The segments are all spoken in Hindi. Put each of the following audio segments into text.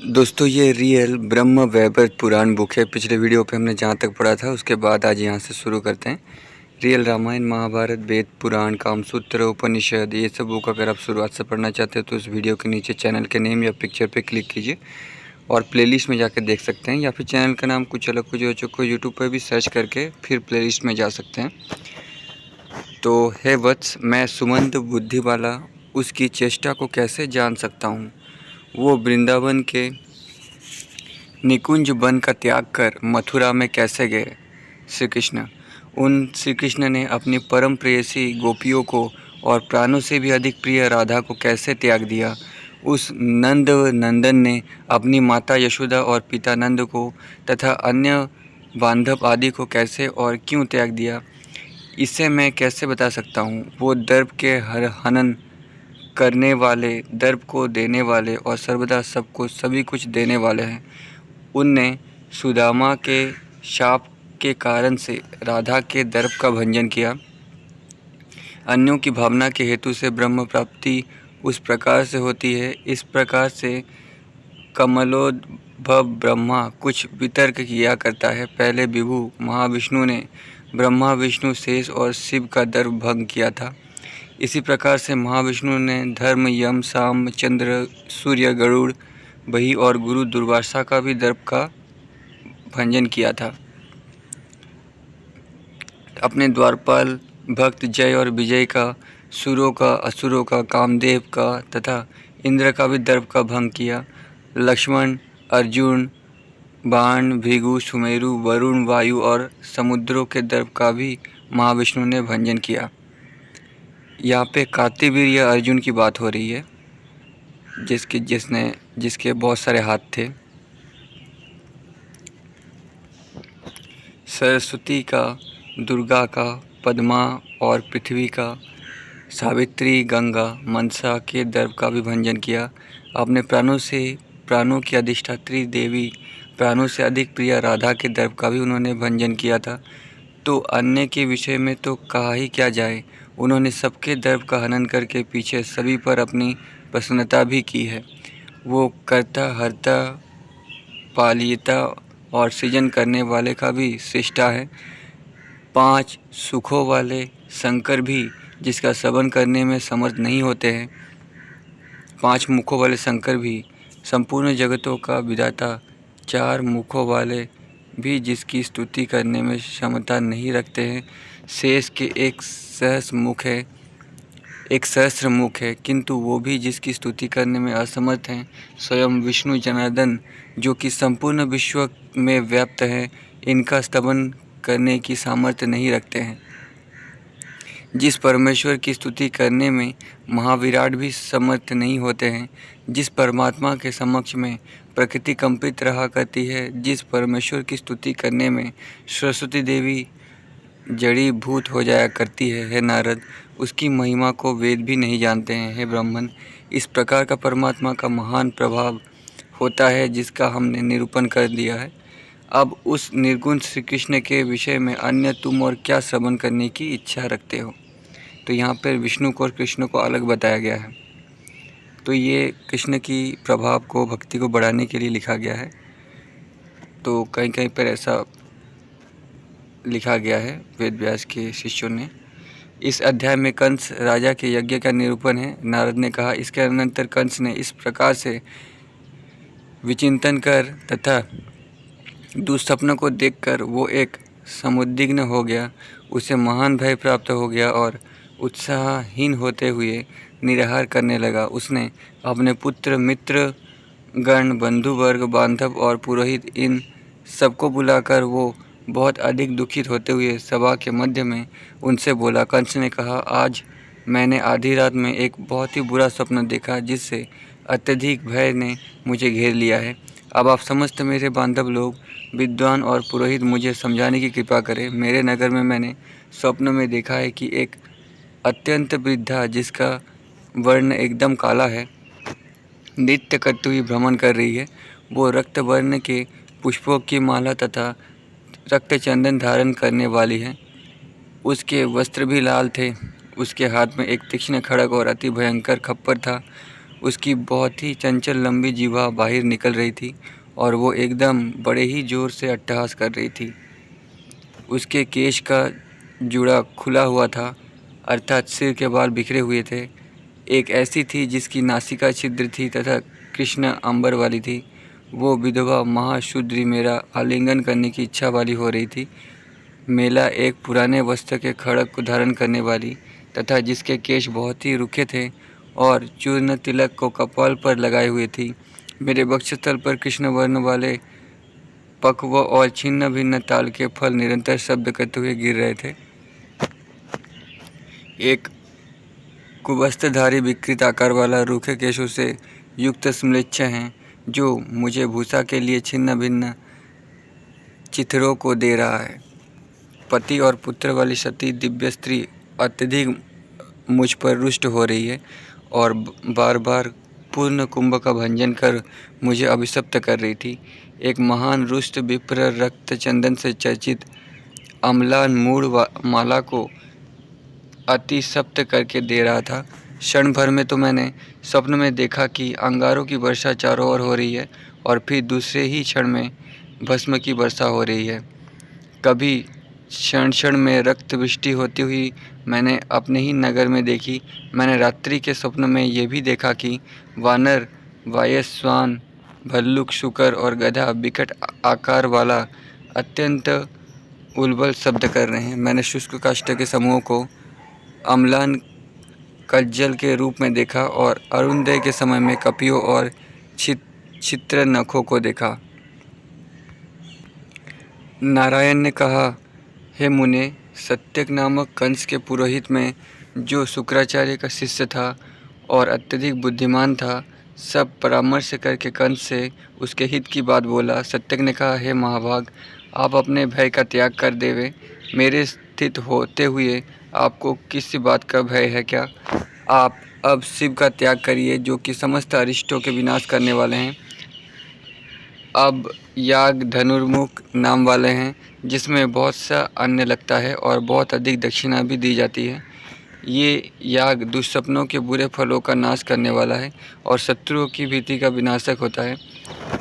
दोस्तों ये रियल ब्रह्म वैवर्त पुराण बुक है। पिछले वीडियो पे हमने जहाँ तक पढ़ा था उसके बाद आज यहाँ से शुरू करते हैं। रियल रामायण, महाभारत, वेद, पुराण, कामसूत्र, उपनिषद, ये सब बुक अगर आप शुरुआत से पढ़ना चाहते हो तो इस वीडियो के नीचे चैनल के नेम या पिक्चर पे क्लिक कीजिए और प्लेलिस्ट में जाकर देख सकते हैं, या फिर चैनल का नाम कुछ अलग कुछ हो चुका यूट्यूब पर भी सर्च करके फिर प्लेलिस्ट में जा सकते हैं। तो हे वत्स, मैं सुमंत बुद्धि वाला उसकी चेष्टा को कैसे जान सकता हूँ। वो वृंदावन के निकुंज वन का त्याग कर मथुरा में कैसे गए। श्री कृष्ण श्री कृष्ण ने अपनी परम प्रेयसी गोपियों को और प्राणों से भी अधिक प्रिय राधा को कैसे त्याग दिया। उस नंद नंदन ने अपनी माता यशोदा और पिता नंद को तथा अन्य बांधव आदि को कैसे और क्यों त्याग दिया, इसे मैं कैसे बता सकता हूँ। वो दर्प के हनन करने वाले, दर्प को देने वाले और सर्वदा सबको सभी कुछ देने वाले हैं। उनने सुदामा के शाप के कारण से राधा के दर्प का भंजन किया। अन्यों की भावना के हेतु से ब्रह्म प्राप्ति उस प्रकार से होती है। इस प्रकार से कमलोद्भव ब्रह्मा कुछ वितर्क किया करता है। पहले विभु महाविष्णु ने ब्रह्मा, विष्णु, शेष और शिव का दर्प भंग किया था। इसी प्रकार से महाविष्णु ने धर्म, यम, साम, चंद्र, सूर्य, गरुड़, बही और गुरु दुर्वासा का भी दर्प का भंजन किया था। अपने द्वारपाल भक्त जय और विजय का, सुरों का, असुरों का, कामदेव का तथा इंद्र का भी दर्प का भंग किया। लक्ष्मण, अर्जुन, बाण, भृगु, सुमेरु, वरुण, वायु और समुद्रों के दर्प का भी महाविष्णु ने भंजन किया। यहाँ पे कार्तिवीर्य अर्जुन की बात हो रही है, जिसके बहुत सारे हाथ थे। सरस्वती का, दुर्गा का, पद्मा और पृथ्वी का, सावित्री, गंगा, मनसा के दर्प का भी भंजन किया। अपने प्राणों की अधिष्ठात्री देवी, प्राणों से अधिक प्रिय राधा के दर्प का भी उन्होंने भंजन किया था। तो अन्य के विषय में तो कहा ही क्या जाए। उन्होंने सबके दर्प का हनन करके पीछे सभी पर अपनी प्रसन्नता भी की है। वो कर्ता, हर्ता, पालिता और सृजन करने वाले का भी सृष्टा है। 5 सुखों वाले शंकर भी, जिसका श्रवण करने में समर्थ नहीं होते हैं, 5 मुखों वाले शंकर भी, संपूर्ण जगतों का विधाता, 4 मुखों वाले भी जिसकी स्तुति करने में क्षमता नहीं रखते हैं। शेष के एक सहस्र मुख है, किंतु वो भी जिसकी स्तुति करने में असमर्थ हैं। स्वयं विष्णु जनार्दन, जो कि संपूर्ण विश्व में व्याप्त हैं, इनका स्तवन करने की सामर्थ्य नहीं रखते हैं। जिस परमेश्वर की स्तुति करने में महाविराट भी समर्थ नहीं होते हैं, जिस परमात्मा के समक्ष में प्रकृति कंपित रहा करती है, जिस परमेश्वर की स्तुति करने में सरस्वती देवी जड़ी भूत हो जाया करती है, हे नारद, उसकी महिमा को वेद भी नहीं जानते हैं। हे ब्राह्मण, इस प्रकार का परमात्मा का महान प्रभाव होता है जिसका हमने निरूपण कर दिया है। अब उस निर्गुण श्री कृष्ण के विषय में अन्य तुम और क्या श्रवण करने की इच्छा रखते हो। तो यहाँ पर विष्णु को और कृष्ण को अलग बताया गया है। तो ये कृष्ण की प्रभाव को, भक्ति को बढ़ाने के लिए लिखा गया है। तो कहीं कहीं पर ऐसा लिखा गया है वेद व्यास के शिष्यों ने। इस अध्याय में कंस राजा के यज्ञ का निरूपण है। नारद ने कहा, इसके अनंतर कंस ने इस प्रकार से विचिंतन कर तथा दुःस्वप्न को देखकर वो एक समुद्विग्न हो गया। उसे महान भय प्राप्त हो गया और उत्साहहीन होते हुए निराहार करने लगा। उसने अपने पुत्र, मित्र गण, बंधु वर्ग, बांधव और पुरोहित, इन सबको बुलाकर वो बहुत अधिक दुखित होते हुए सभा के मध्य में उनसे बोला। कंस ने कहा, आज मैंने आधी रात में एक बहुत ही बुरा स्वप्न देखा, जिससे अत्यधिक भय ने मुझे घेर लिया है। अब आप समस्त मेरे बांधव लोग, विद्वान और पुरोहित मुझे समझाने की कृपा करें। मेरे नगर में मैंने स्वप्न में देखा है कि एक अत्यंत वृद्धा, जिसका वर्ण एकदम काला है, नृत्य करती हुई भ्रमण कर रही है। वो रक्त वर्ण के पुष्पों की माला तथा रक्त चंदन धारण करने वाली है। उसके वस्त्र भी लाल थे। उसके हाथ में एक तीक्ष्ण खड्ग और अति भयंकर खप्पर था। उसकी बहुत ही चंचल लंबी जीवा बाहर निकल रही थी और वो एकदम बड़े ही जोर से अट्टहास कर रही थी। उसके केश का जूड़ा खुला हुआ था, अर्थात सिर के बाल बिखरे हुए थे। एक ऐसी थी जिसकी नासिका छिद्र थी तथा कृष्ण अंबर वाली थी। वो विधवा महाशूद्री मेरा आलिंगन करने की इच्छा वाली हो रही थी। मेला एक पुराने वस्त्र के खड़क को धारण करने वाली तथा जिसके केश बहुत ही रूखे थे और चूर्ण तिलक को कपाल पर लगाए हुए थी। मेरे वक्षस्थल पर कृष्ण वर्ण वाले पक्व और छिन्न भिन्न ताल के फल निरंतर शब्द करते हुए गिर रहे थे। एक कुबस्तधारी विकृत आकार वाला रूखे केशों से युक्त स्मृच्छ हैं जो मुझे भूसा के लिए छिन्न भिन्न चिथड़ों को दे रहा है। पति और पुत्र वाली सती दिव्य स्त्री अत्यधिक मुझ पर रुष्ट हो रही है और बार बार पूर्ण कुंभ का भंजन कर मुझे अभिशप्त कर रही थी। एक महान रुष्ट विप्र रक्त चंदन से चर्चित अम्लान मूढ़ माला को अति सप्त करके दे रहा था। क्षण भर में तो मैंने स्वप्न में देखा कि अंगारों की वर्षा चारों ओर हो रही है और फिर दूसरे ही क्षण में भस्म की वर्षा हो रही है। कभी क्षण क्षण में रक्त वृष्टि होती हुई मैंने अपने ही नगर में देखी। मैंने रात्रि के स्वप्न में ये भी देखा कि वानर, वायस्वान, भल्लुक, शुकर और गधा विकट आकार वाला अत्यंत उलबल शब्द कर रहे हैं। मैंने शुष्क काष्ठ के समूह को अम्लान कज्जल के रूप में देखा और अरुणोदय के समय में कपियों और चित्र नखों को देखा। नारायण ने कहा, हे मुने, सत्यक नामक कंस के पुरोहित में जो शुक्राचार्य का शिष्य था और अत्यधिक बुद्धिमान था, सब परामर्श करके कंस से उसके हित की बात बोला। सत्यक ने कहा, हे महाभाग, आप अपने भय का त्याग कर देवे। मेरे स्थित होते हुए आपको किस बात का भय है क्या? आप अब शिव का त्याग करिए जो कि समस्त अरिष्टों के विनाश करने वाले हैं। अब याग धनुर्मुख नाम वाले हैं जिसमें बहुत सा अन्न लगता है और बहुत अधिक दक्षिणा भी दी जाती है। ये याग दुष्सपनों के बुरे फलों का नाश करने वाला है और शत्रुओं की भीति का विनाशक होता है।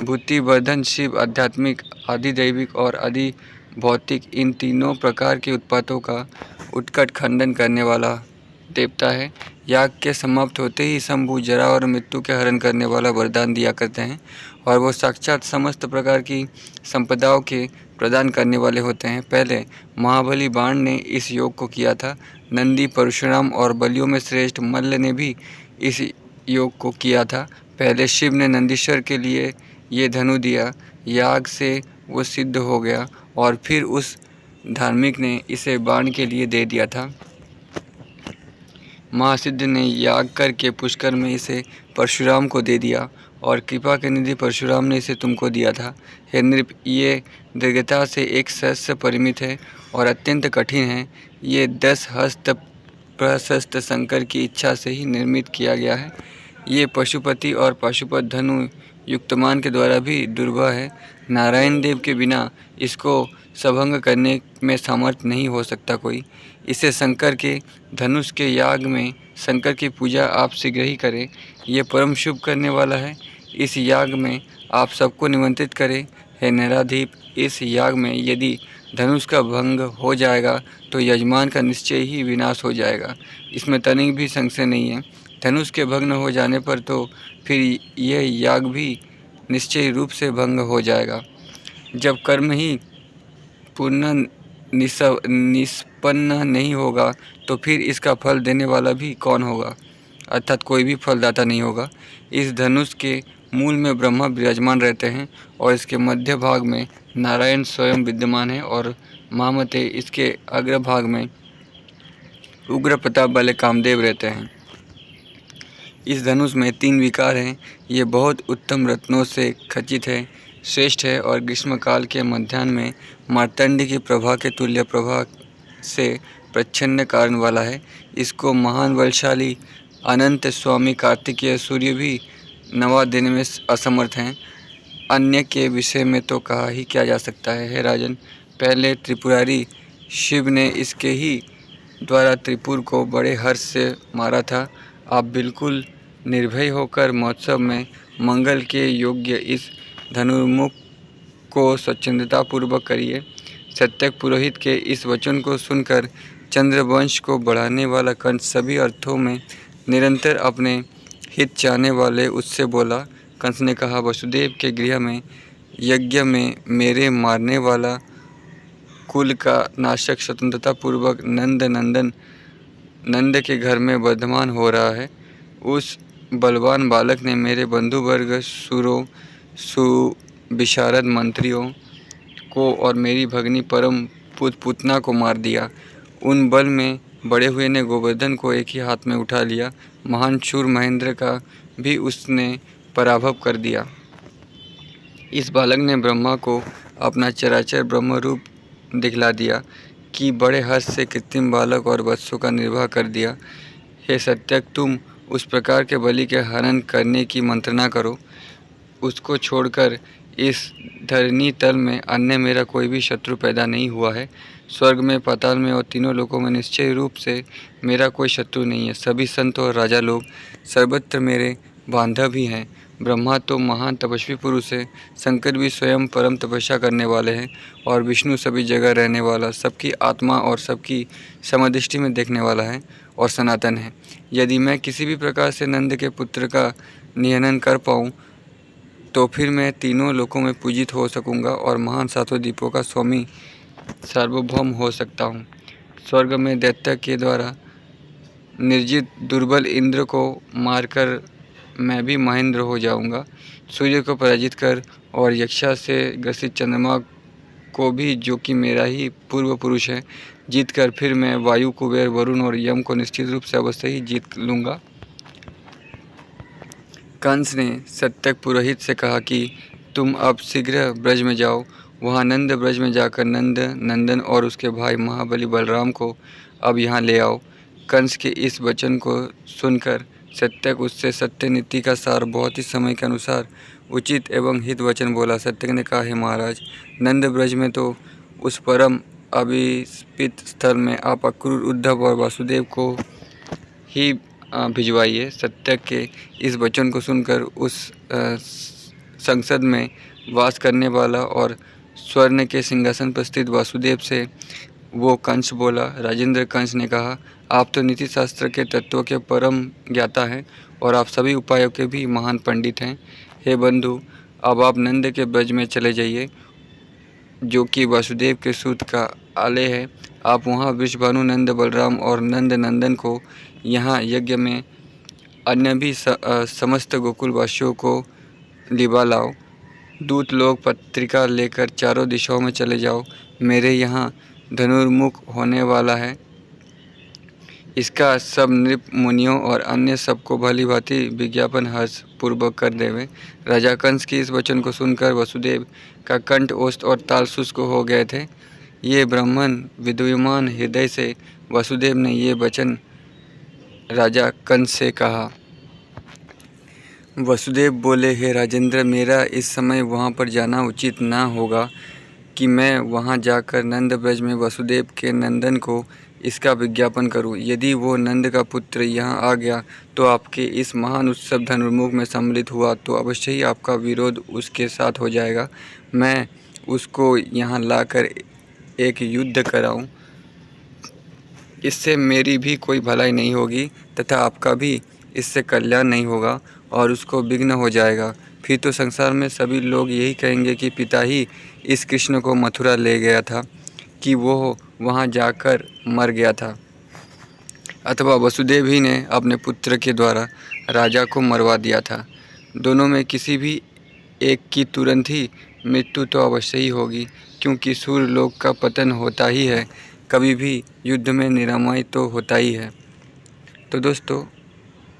बुद्धिवर्धन शिव आध्यात्मिक, आधिदैविक और आदि भौतिक इन तीनों प्रकार के उत्पातों का उत्कट खंडन करने वाला देवता है। याग के समाप्त होते ही शंभु जरा और मृत्यु के हरण करने वाला वरदान दिया करते हैं और वो साक्षात समस्त प्रकार की संपदाओं के प्रदान करने वाले होते हैं। पहले महाबली बाण ने इस योग को किया था। नंदी, परशुराम और बलियों में श्रेष्ठ मल्ल ने भी इस योग को किया था। पहले शिव ने नंदीश्वर के लिए ये धनु दिया, याग से वो सिद्ध हो गया और फिर उस धार्मिक ने इसे बाण के लिए दे दिया था। महासिद्ध ने याग करके पुष्कर में इसे परशुराम को दे दिया और कृपा के निधि परशुराम ने इसे तुमको दिया था। हे नृप, ये दीर्घता से एक सहस्र परिमित है और अत्यंत कठिन है। ये 10 हस्त प्रशस्त शंकर की इच्छा से ही निर्मित किया गया है। ये पशुपति और पशुपत धनु युक्तमान के द्वारा भी दुर्लभ है। नारायण देव के बिना इसको सभंग करने में सामर्थ्य नहीं हो सकता कोई। इसे शंकर के धनुष के याग में शंकर की पूजा आप शीघ्र ही करें। ये परम शुभ करने वाला है। इस याग में आप सबको निमंत्रित करें। हे नराधीप, इस याग में यदि धनुष का भंग हो जाएगा तो यजमान का निश्चय ही विनाश हो जाएगा, इसमें तनिक भी संशय नहीं है। धनुष के भग्न हो जाने पर तो फिर यह याग भी निश्चय रूप से भंग हो जाएगा। जब कर्म ही पूर्ण निष्पन्न नहीं होगा तो फिर इसका फल देने वाला भी कौन होगा, अर्थात कोई भी फलदाता नहीं होगा। इस धनुष के मूल में ब्रह्मा विराजमान रहते हैं और इसके मध्य भाग में नारायण स्वयं विद्यमान है और महामते इसके अग्रभाग में उग्र प्रताप वाले कामदेव रहते हैं। इस धनुष में 3 विकार हैं। ये बहुत उत्तम रत्नों से खचित है, श्रेष्ठ है और ग्रीष्मकाल के मध्याह्न में मार्तंड की प्रभा के तुल्य प्रभा से प्रच्छन्न कारण वाला है। इसको महान बलशाली अनंत स्वामी कार्तिकेय सूर्य भी नवा देने में असमर्थ हैं। अन्य के विषय में तो कहा ही क्या जा सकता है। हे राजन, पहले त्रिपुरारी शिव ने इसके ही द्वारा त्रिपुर को बड़े हर्ष से मारा था। आप बिल्कुल निर्भय होकर महोत्सव में मंगल के योग्य इस धनुर्मुख को स्वच्छंदतापूर्वक करिए। सत्यक पुरोहित के इस वचन को सुनकर चंद्रवंश को बढ़ाने वाला कंस सभी अर्थों में निरंतर अपने हित चाहने वाले उससे बोला। कंस ने कहा, वसुदेव के गृह में यज्ञ में मेरे मारने वाला कुल का नाशक स्वतंत्रतापूर्वक नंद के घर में वर्धमान हो रहा है। उस बलवान बालक ने मेरे बंधु वर्ग सुरों सुविशारद मंत्रियों को और मेरी भगनी परम पुतना को मार दिया। उन बल में बड़े हुए ने गोवर्धन को एक ही हाथ में उठा लिया। महान शूर महेंद्र का भी उसने पराभव कर दिया। इस बालक ने ब्रह्मा को अपना चराचर ब्रह्म रूप दिखला दिया कि बड़े हर्ष से कृत्रिम बालक और वत्सों का निर्वाह कर दिया। हे सत्यक, तुम उस प्रकार के बलि के हनन करने की मंत्रणा करो। उसको छोड़कर इस धरनी तल में अन्य मेरा कोई भी शत्रु पैदा नहीं हुआ है। स्वर्ग में, पाताल में और तीनों लोकों में निश्चय रूप से मेरा कोई शत्रु नहीं है। सभी संत और राजा लोग सर्वत्र मेरे बांधव ही हैं। ब्रह्मा तो महान तपस्वी पुरुष है, शंकर भी स्वयं परम तपस्या करने वाले हैं, और विष्णु सभी जगह रहने वाला, सबकी आत्मा और सबकी समदृष्टि में देखने वाला है और सनातन है। यदि मैं किसी भी प्रकार से नंद के पुत्र का निहनन कर पाऊँ तो फिर मैं तीनों लोकों में पूजित हो सकूंगा और महान सातों द्वीपों का स्वामी सार्वभौम हो सकता हूँ। स्वर्ग में दैत्य के द्वारा निर्जित दुर्बल इंद्र को मारकर मैं भी महेंद्र हो जाऊंगा। सूर्य को पराजित कर और यक्षा से ग्रसित चंद्रमा को भी, जो कि मेरा ही पूर्व पुरुष है, जीत कर फिर मैं वायु, कुबेर, वरुण और यम को निश्चित रूप से अवश्य ही जीत लूँगा। कंस ने सत्यक पुरोहित से कहा कि तुम अब शीघ्र ब्रज में जाओ। वहाँ नंद ब्रज में जाकर नंदन और उसके भाई महाबली बलराम को अब यहाँ ले आओ। कंस के इस वचन को सुनकर सत्यक उससे सत्य नीति का सार बहुत ही समय के अनुसार उचित एवं हित वचन बोला। सत्यक ने कहा, हे महाराज, नंद ब्रज में तो उस परम अभिष्पित स्थल में आप अक्रूर, उद्धव और वासुदेव को ही भिजवाइए। सत्यक के इस वचन को सुनकर उस संसद में वास करने वाला और स्वर्ण के सिंहासन पर स्थित वासुदेव से वो कंस बोला। राजेंद्र, कंस ने कहा, आप तो नीति शास्त्र के तत्वों के परम ज्ञाता हैं और आप सभी उपायों के भी महान पंडित हैं। हे बंधु, अब आप नंद के ब्रज में चले जाइए, जो कि वासुदेव के सूत का आलय है। आप वहाँ वृषभानु, नंद, बलराम और नंद नंदन को यहाँ यज्ञ में अन्य भी समस्त गोकुलवासियों को लिबा लाओ। दूत लोग पत्रिका लेकर चारों दिशाओं में चले जाओ। मेरे यहाँ धनुर्मुख होने वाला है, इसका सब नृप, मुनियों और अन्य सबको भली भांति विज्ञापन हर्ष पूर्वक कर देवे। राजा कंस की इस वचन को सुनकर वसुदेव का कंठ, ओष्ठ और ताल शुष्क हो गए थे। ये ब्राह्मण विद्यमान हृदय से वसुदेव ने ये वचन राजा कंस से कहा। वसुदेव बोले, हे राजेंद्र, मेरा इस समय वहाँ पर जाना उचित ना होगा कि मैं वहाँ जाकर नंद ब्रज में वसुदेव के नंदन को इसका विज्ञापन करूं। यदि वो नंद का पुत्र यहाँ आ गया तो आपके इस महान उत्सव धनुर्मुख में सम्मिलित हुआ तो अवश्य ही आपका विरोध उसके साथ हो जाएगा। मैं उसको यहाँ लाकर एक युद्ध कराऊं, इससे मेरी भी कोई भलाई नहीं होगी तथा आपका भी इससे कल्याण नहीं होगा और उसको विघ्न हो जाएगा। फिर तो संसार में सभी लोग यही कहेंगे कि पिता ही इस कृष्ण को मथुरा ले गया था, कि वो वहाँ जाकर मर गया था, अथवा वसुदेव ही ने अपने पुत्र के द्वारा राजा को मरवा दिया था। दोनों में किसी भी एक की तुरंत ही मृत्यु तो अवश्य ही होगी, क्योंकि सूर्य लोक का पतन होता ही है, कभी भी युद्ध में निरामय तो होता ही है। तो दोस्तों,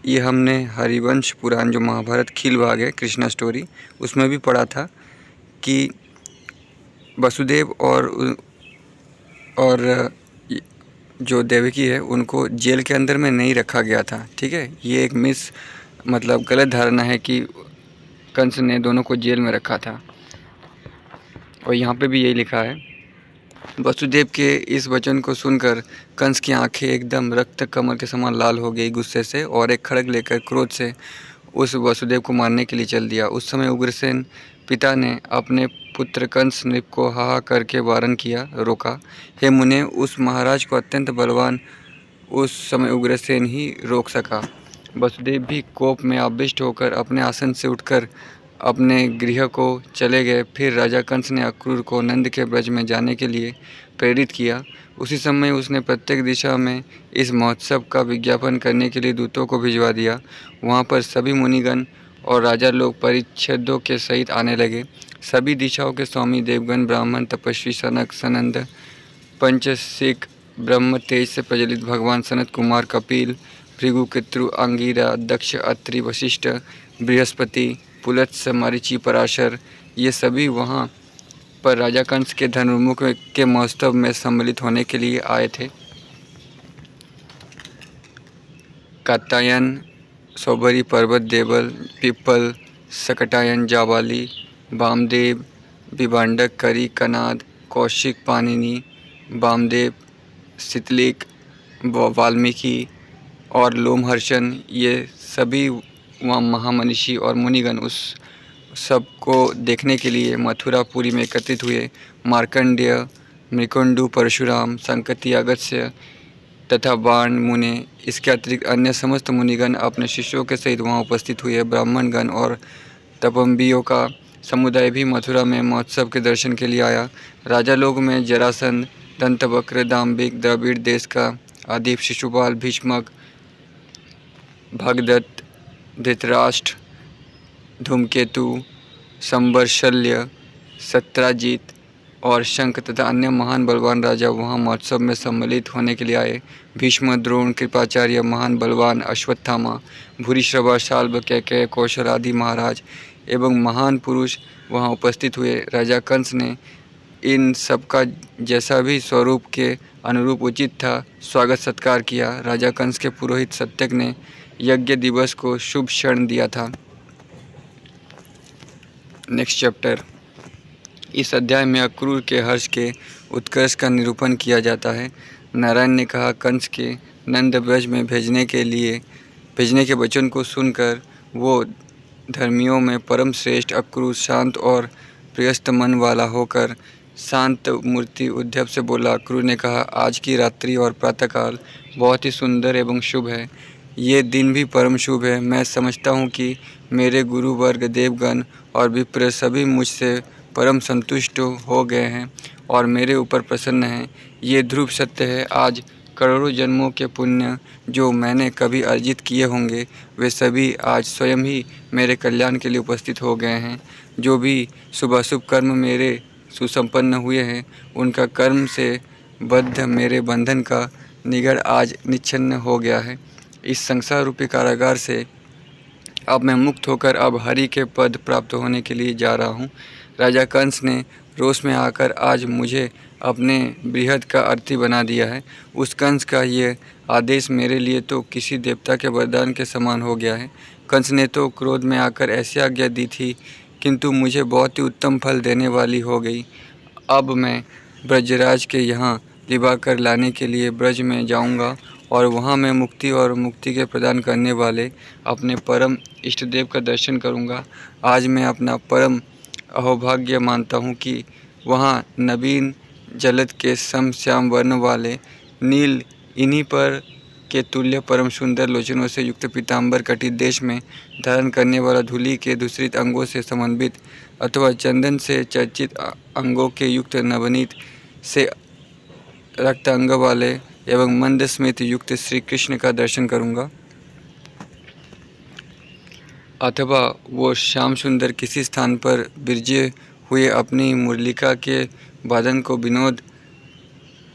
ये हमने हरिवंश पुराण जो महाभारत खील भाग है, कृष्णा स्टोरी, उसमें भी पढ़ा था कि वसुदेव और जो देवकी है उनको जेल के अंदर में नहीं रखा गया था। ठीक है, ये एक मतलब गलत धारणा है कि कंस ने दोनों को जेल में रखा था, और यहाँ पे भी यही लिखा है। वसुदेव के इस वचन को सुनकर कंस की आंखें एकदम रक्त कमल के समान लाल हो गई गुस्से से, और एक खड्ग लेकर क्रोध से उस वसुदेव को मारने के लिए चल दिया। उस समय उग्रसेन पिता ने अपने पुत्र कंस नृप को हाहा करके वारण किया, रोका। हे मुने, उस महाराज को अत्यंत बलवान उस समय उग्रसेन ही रोक सका। वसुदेव भी कोप में आविष्ट होकर अपने आसन से उठकर अपने गृह को चले गए। फिर राजा कंस ने अक्रूर को नंद के ब्रज में जाने के लिए प्रेरित किया। उसी समय उसने प्रत्येक दिशा में इस महोत्सव का विज्ञापन करने के लिए दूतों को भिजवा दिया। वहाँ पर सभी मुनिगण और राजा लोग परिच्छेदों के सहित आने लगे। सभी दिशाओं के स्वामी देवगण, ब्राह्मण, तपस्वी, सनक, सनंद, पंचसिक, ब्रह्म तेज से प्रज्वलित भगवान सनत कुमार, कपिल, भृगु, कृत्रु, अंगिरा, दक्ष, अत्रि, वशिष्ठ, बृहस्पति, पुलत्स, मरीचि, पराशर, ये सभी वहाँ पर राजा कंस के धनुर्मुख के महोत्सव में सम्मिलित होने के लिए आए थे। कात्यायन, सौभरी, पर्वत, देवल, पिप्पल, सकटायन, जाबाली, वामदेव, विभांडक, करी, कनाद, कौशिक, पाणिनि, वामदेव, शितलिक, वाल्मीकि और लोमहर्षण, ये सभी वहाँ महामनीषी और मुनिगण उस सब को देखने के लिए मथुरापुरी में एकत्रित हुए। मार्कंडेय, मृकुंडु, परशुराम, संकति, अगस्त्य तथा बाण मुने, इसके अतिरिक्त अन्य समस्त मुनिगण अपने शिष्यों के सहित वहाँ उपस्थित हुए। ब्राह्मणगण और तपम्बियों का समुदाय भी मथुरा में महोत्सव के दर्शन के लिए आया। राजा लोग में जरासंध, दंतवक्र, दाम्भिक, द्रविड़ देश का आदि, शिशुपाल, भीष्मक, भगदत्त, धृतराष्ट्र, धूमकेतु, संबर्शल्य, सत्राजित और शंख तथा अन्य महान बलवान राजा वहाँ महोत्सव में सम्मिलित होने के लिए आए। भीष्म, द्रोण, कृपाचार्य, महान बलवान अश्वत्थामा, भूरिश्रवा, शाल्व, कैकेय, कौशल आदि महाराज एवं महान पुरुष वहाँ उपस्थित हुए। राजा कंस ने इन सबका जैसा भी स्वरूप के अनुरूप उचित था स्वागत सत्कार किया। राजा कंस के पुरोहित सत्यक ने यज्ञ दिवस को शुभ क्षण दिया था। Next chapter. इस अध्याय में अक्रूर के हर्ष के उत्कर्ष का निरूपण किया जाता है। नारायण ने कहा, कंस के नंद ब्रज में भेजने के वचन को सुनकर वो धर्मियों में परम श्रेष्ठ अक्रूर शांत और प्रियस्त मन वाला होकर शांत मूर्ति उद्धव से बोला। अक्रूर ने कहा, आज की रात्रि और प्रातःकाल बहुत ही सुंदर एवं शुभ है। ये दिन भी परम शुभ है। मैं समझता हूँ कि मेरे गुरु वर्ग, देवगण और विप्र सभी मुझसे परम संतुष्ट हो गए हैं और मेरे ऊपर प्रसन्न हैं। ये ध्रुव सत्य है। आज करोड़ों जन्मों के पुण्य जो मैंने कभी अर्जित किए होंगे, वे सभी आज स्वयं ही मेरे कल्याण के लिए उपस्थित हो गए हैं। जो भी शुभाशुभ कर्म मेरे सुसंपन्न हुए हैं, उनका कर्म से बद्ध मेरे बंधन का निगड़ आज निच्छन्न हो गया है। इस संसार रूपी कारागार से अब मैं मुक्त होकर अब हरि के पद प्राप्त होने के लिए जा रहा हूँ। राजा कंस ने रोष में आकर आज मुझे अपने बृहद का अर्थी बना दिया है। उस कंस का ये आदेश मेरे लिए तो किसी देवता के वरदान के समान हो गया है। कंस ने तो क्रोध में आकर ऐसी आज्ञा दी थी, किंतु मुझे बहुत ही उत्तम फल देने वाली हो गई। अब मैं ब्रजराज के यहाँ लिवा कर लाने के लिए ब्रज में जाऊँगा और वहाँ मैं मुक्ति और मुक्ति के प्रदान करने वाले अपने परम इष्टदेव का दर्शन करूँगा। आज मैं अपना परम अहोभाग्य मानता हूँ कि वहाँ नवीन जलद के सम श्याम वर्ण वाले नील इन्हीं पर के तुल्य परम सुंदर लोचनों से युक्त पीताम्बर कटित देश में धारण करने वाला धूलि के दूसरित अंगों से समन्वित अथवा चंदन से चर्चित अंगों के युक्त नवनीत से रक्त अंग वाले एवं मंद स्मित युक्त श्री कृष्ण का दर्शन करूँगा। अथवा वो श्याम सुंदर किसी स्थान पर विरजे हुए अपनी मुरलिका के वादन को विनोद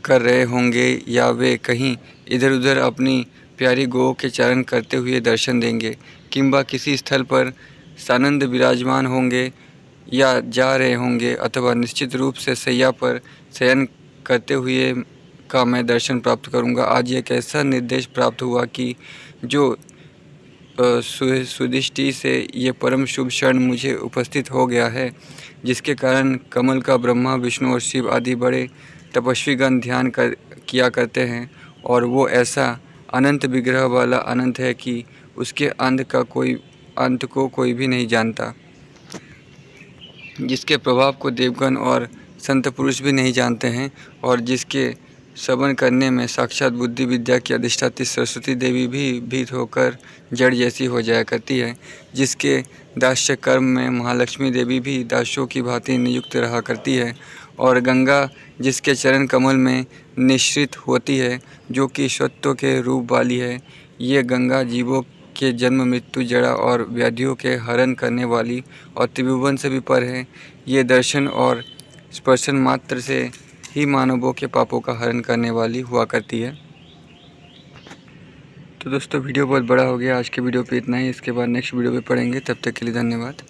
कर रहे होंगे, या वे कहीं इधर उधर अपनी प्यारी गौ के चारण करते हुए दर्शन देंगे, किंबा किसी स्थल पर सानंद विराजमान होंगे या जा रहे होंगे, अथवा निश्चित रूप से सैया पर शयन करते हुए का मैं दर्शन प्राप्त करूंगा। आज एक ऐसा निर्देश प्राप्त हुआ कि जो सुदृष्टि से ये परम शुभ क्षण मुझे उपस्थित हो गया है, जिसके कारण कमल का ब्रह्मा, विष्णु और शिव आदि बड़े तपस्वीगण ध्यान किया करते हैं, और वो ऐसा अनंत विग्रह वाला अनंत है कि उसके अंत को कोई भी नहीं जानता, जिसके प्रभाव को देवगण और संत पुरुष भी नहीं जानते हैं, और जिसके श्रवण करने में साक्षात बुद्धि विद्या की अधिष्ठात्री सरस्वती देवी भी भीत होकर जड़ जैसी हो जाया करती है, जिसके दास्य कर्म में महालक्ष्मी देवी भी दासों की भांति नियुक्त रहा करती है, और गंगा जिसके चरण कमल में निश्रित होती है, जो कि ईश्वरत्व के रूप वाली है। ये गंगा जीवों के जन्म मृत्यु जड़ा और व्याधियों के हरण करने वाली और त्रिभुवन से भी पर है। ये दर्शन और स्पर्शन मात्र से ही मानवों के पापों का हरण करने वाली हुआ करती है। तो दोस्तों वीडियो बहुत बड़ा हो गया, आज के वीडियो पे इतना ही। इसके बाद नेक्स्ट वीडियो पे पढ़ेंगे, तब तक के लिए धन्यवाद।